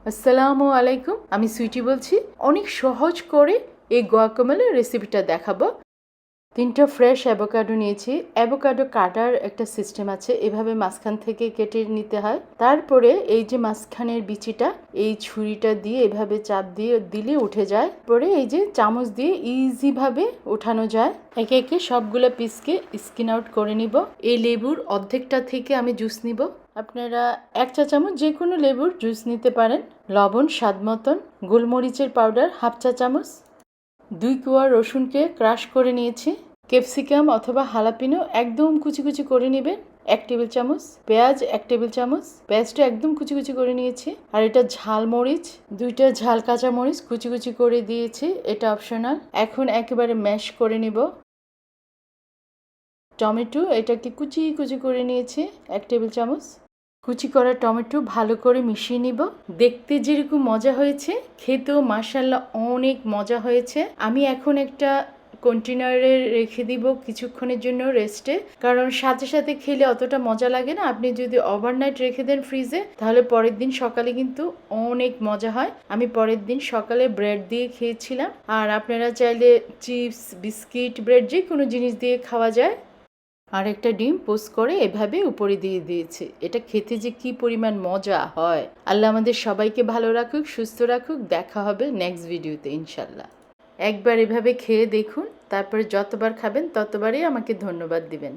আসসালামু আলাইকুম, আমি সুইটি বলছি। অনেক সহজ করে এই গুয়াকামেলের রেসিপিটা দেখাবো। 3টা ফ্রেশ অ্যাভোকাডো নিয়েছি। অ্যাভোকাডো কাটার একটা সিস্টেম আছে, এভাবে মাঝখান থেকে কেটে নিতে হয়। তারপরে এই যে মাঝখানের বিচিটা, এই ছুরিটা দিয়ে এভাবে চাপ দিয়ে দিলে উঠে যায়। পরে এই যে চামচ দিয়ে ইজিভাবে উঠানো যায়। একে একে সবগুলো পিসকে স্কিন আউট করে নিব। এই লেবুর অর্ধেকটা থেকে আমি জুস নিব। আপনারা 1 চা চামচ যে কোনো লেবুর জুস নিতে পারেন। লবণ স্বাদ মতন, গোলমরিচের পাউডার 1/2 চা চামচ, 2 কোয়া রসুনকে ক্রাশ করে নিয়েছি। ক্যাপসিকাম অথবা হালাপিনো একদম কুচি কুচি করে নেবেন 1 টেবিল চামচ। পেঁয়াজ 1 টেবিল চামচ, পেঁয়াজটা একদম কুচি কুচি করে নিয়েছি। আর এটা ঝাল মরিচ 2টা ঝাল কাঁচা মরিচ কুচি কুচি করে দিয়েছি, এটা অপশনাল। এখন একেবারে ম্যাশ করে নিব। টমেটো এটাকে কুচি কুচি করে নিয়েছি 1 টেবিল চামচ। কুচি করা টমেটো ভালো করে মিশিয়ে নিব। দেখতে যেরকম মজা হয়েছে, খেতেও মাশাআল্লাহ অনেক মজা হয়েছে। আমি এখন একটা কন্টেনারে রেখে দিব কিছুক্ষণের জন্য রেস্টে, কারণ সাথে সাথে খেলে অতটা মজা লাগে না। আপনি যদি ওভারনাইট রেখে দেন ফ্রিজে, তাহলে পরের দিন সকালে কিন্তু অনেক মজা হয়। আমি পরের দিন সকালে ব্রেড দিয়ে খেয়েছিলাম। আর আপনারা চাইলে চিপস, বিস্কিট, ব্রেড যে কোনো জিনিস দিয়ে খাওয়া যায়। আর একটা ডিম পোস্ট করে এভাবে উপরে দিয়ে দিয়েছে। এটা খেতে যে কি পরিমাণ মজা হয়। আল্লাহ আমাদের সবাইকে ভালো রাখুক, সুস্থ রাখুক। দেখা হবে নেক্সট ভিডিওতে ইনশাল্লাহ। একবার এভাবে খেয়ে দেখুন, তারপরে যতবার খাবেন ততবারই আমাকে ধন্যবাদ দিবেন।